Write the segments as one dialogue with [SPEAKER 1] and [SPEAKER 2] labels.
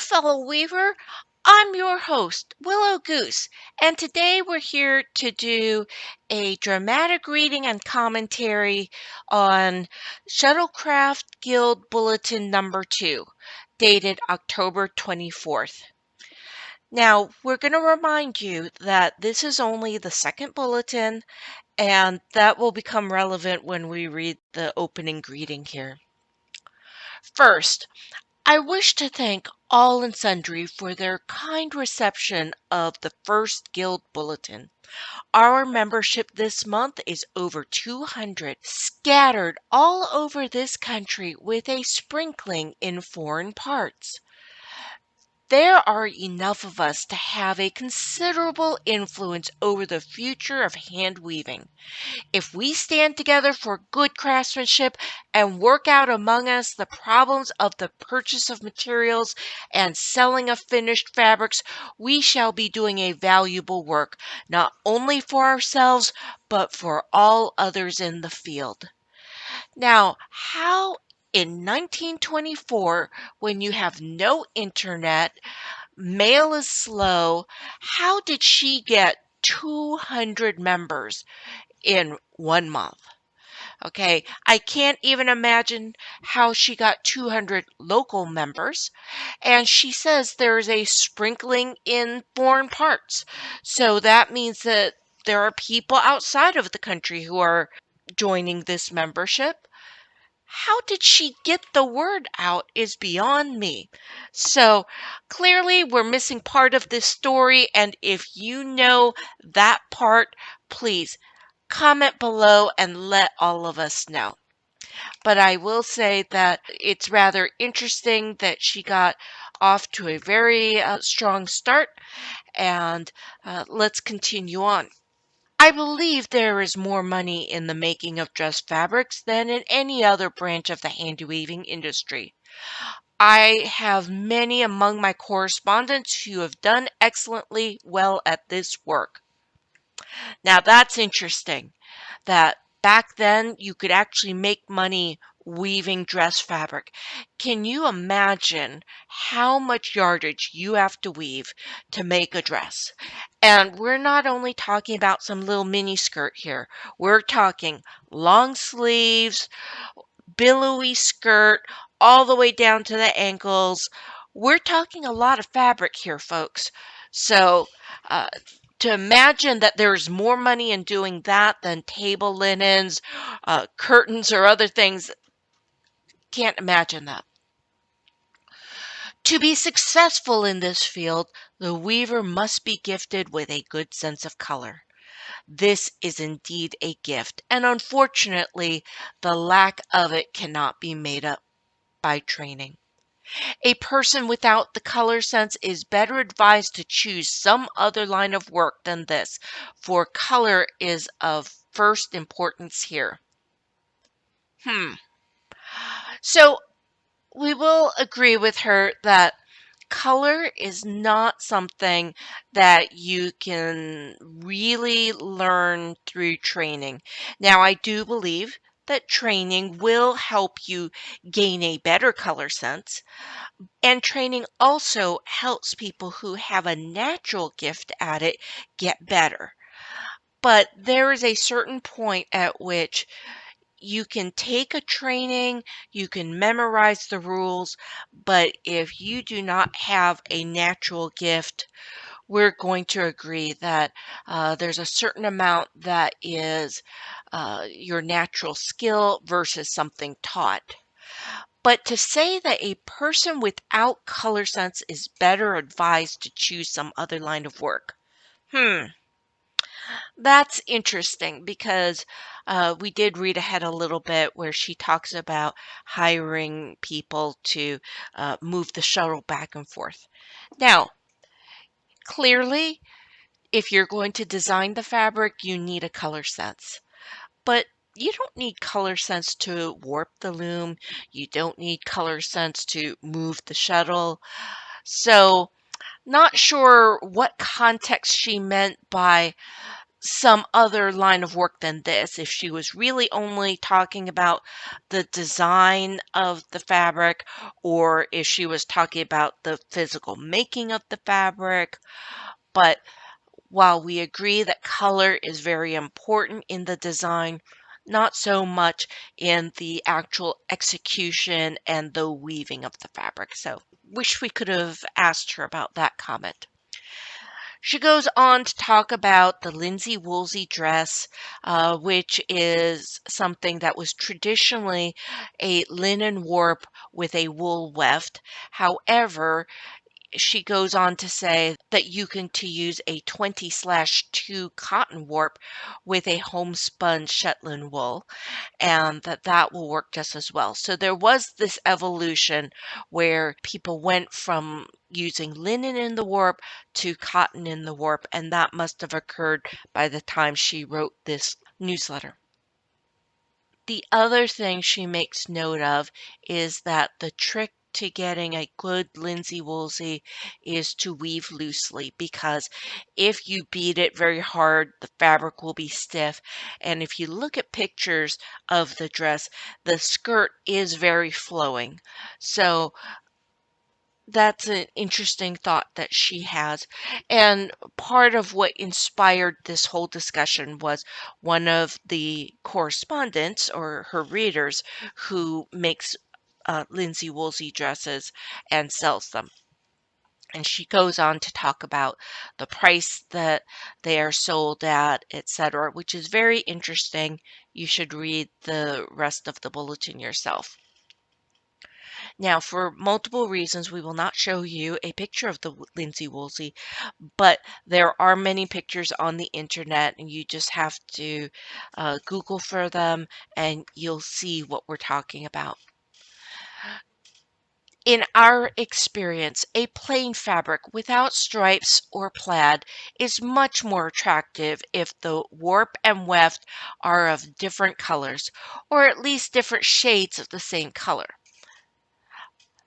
[SPEAKER 1] fellow weaver. I'm your host, Willow Goose, and today we're here to do a dramatic reading and commentary on Shuttle-Craft Guild Bulletin number 2, dated October 24th. Now, we're going to remind you that this is only the second bulletin, and that will become relevant when we read the opening greeting here. First, I wish to thank all and sundry for their kind reception of the first Guild Bulletin. Our membership this month is over 200, scattered all over this country with a sprinkling in foreign parts. There are enough of us to have a considerable influence over the future of hand weaving. If we stand together for good craftsmanship and work out among us the problems of the purchase of materials and selling of finished fabrics, we shall be doing a valuable work, not only for ourselves, but for all others in the field. Now, how in 1924, when you have no internet, mail is slow, how did she get 200 members in 1 month? Okay, I can't even imagine how she got 200 local members. And she says there's a sprinkling in foreign parts. So that means that there are people outside of the country who are joining this membership. How did she get the word out is beyond me. So clearly we're missing part of this story, and if you know that part, please comment below and let all of us know. But I will say that it's rather interesting that she got off to a very strong start, and let's continue on. I believe there is more money in the making of dress fabrics than in any other branch of the hand weaving industry. I have many among my correspondents who have done excellently well at this work. Now that's interesting, that back then you could actually make money weaving dress fabric. Can you imagine how much yardage you have to weave to make a dress? And we're not only talking about some little mini skirt here. We're talking long sleeves, billowy skirt, all the way down to the ankles. We're talking a lot of fabric here, folks. So, uh, to imagine that there's more money in doing that than table linens, curtains, or other things, can't imagine that. To be successful in this field, the weaver must be gifted with a good sense of color. This is indeed a gift, and unfortunately, the lack of it cannot be made up by training. A person without the color sense is better advised to choose some other line of work than this, for color is of first importance here. So we will agree with her that color is not something that you can really learn through training. Now, I do believe that training will help you gain a better color sense, and training also helps people who have a natural gift at it get better. But there is a certain point at which you can take a training, you can memorize the rules, but if you do not have a natural gift, we're going to agree that there's a certain amount that is your natural skill versus something taught. But to say that a person without color sense is better advised to choose some other line of work, that's interesting because we did read ahead a little bit where she talks about hiring people to move the shuttle back and forth. Now, clearly, if you're going to design the fabric, you need a color sense. But you don't need color sense to warp the loom. You don't need color sense to move the shuttle. So, not sure what context she meant by some other line of work than this. If she was really only talking about the design of the fabric, or if she was talking about the physical making of the fabric. But while we agree that color is very important in the design, not so much in the actual execution and the weaving of the fabric. So wish we could have asked her about that comment. She goes on to talk about the linsey woolsey dress, which is something that was traditionally a linen warp with a wool weft. However, she goes on to say that you can to use a 20/2 cotton warp with a homespun Shetland wool, and that will work just as well. So there was this evolution where people went from using linen in the warp to cotton in the warp, and that must have occurred by the time she wrote this newsletter. The other thing she makes note of is that the trick to getting a good linsey woolsey is to weave loosely, because if you beat it very hard, the fabric will be stiff. And if you look at pictures of the dress, the skirt is very flowing. So that's an interesting thought that she has. And part of what inspired this whole discussion was one of the correspondents or her readers who makes linsey woolsey dresses and sells them. And she goes on to talk about the price that they are sold at, etc., which is very interesting. You should read the rest of the bulletin yourself. Now, for multiple reasons, we will not show you a picture of the linsey woolsey, but there are many pictures on the internet, and you just have to Google for them, and you'll see what we're talking about. In our experience, a plain fabric without stripes or plaid is much more attractive if the warp and weft are of different colors, or at least different shades of the same color.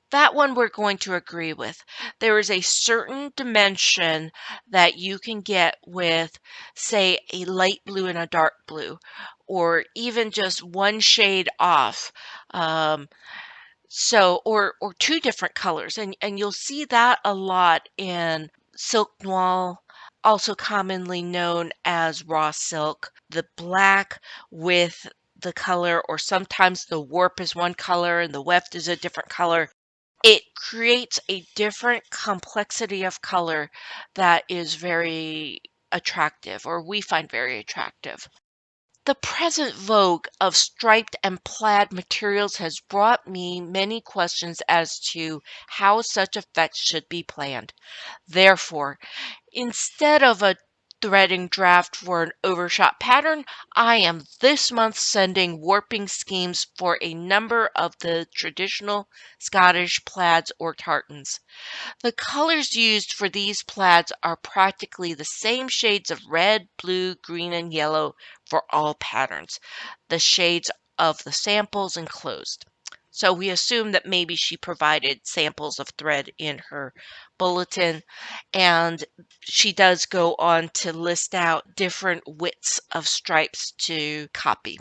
[SPEAKER 1] That one we're going to agree with. There is a certain dimension that you can get with, say, a light blue and a dark blue, or even just one shade off. Or two different colors, and you'll see that a lot in silk noir, also commonly known as raw silk. The black with the color, or sometimes the warp is one color and the weft is a different color. It creates a different complexity of color that is very attractive, or we find very attractive. The present vogue of striped and plaid materials has brought me many questions as to how such effects should be planned. Therefore, instead of a threading draft for an overshot pattern, I am this month sending warping schemes for a number of the traditional Scottish plaids or tartans. The colors used for these plaids are practically the same shades of red, blue, green, and yellow for all patterns, the shades of the samples enclosed. So we assume that maybe she provided samples of thread in her bulletin, and she does go on to list out different widths of stripes to copy.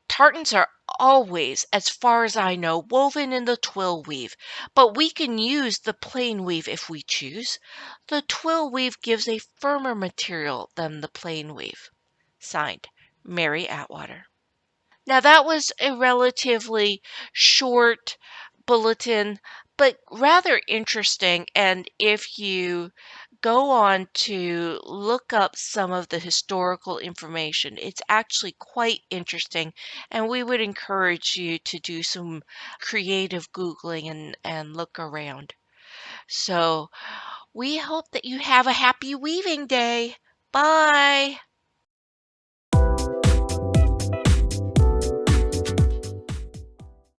[SPEAKER 1] Tartans are always, as far as I know, woven in the twill weave, but we can use the plain weave if we choose. The twill weave gives a firmer material than the plain weave. Signed, Mary Atwater. Now that was a relatively short bulletin, but rather interesting. And if you go on to look up some of the historical information, it's actually quite interesting. And we would encourage you to do some creative Googling and look around. So we hope that you have a happy weaving day. Bye.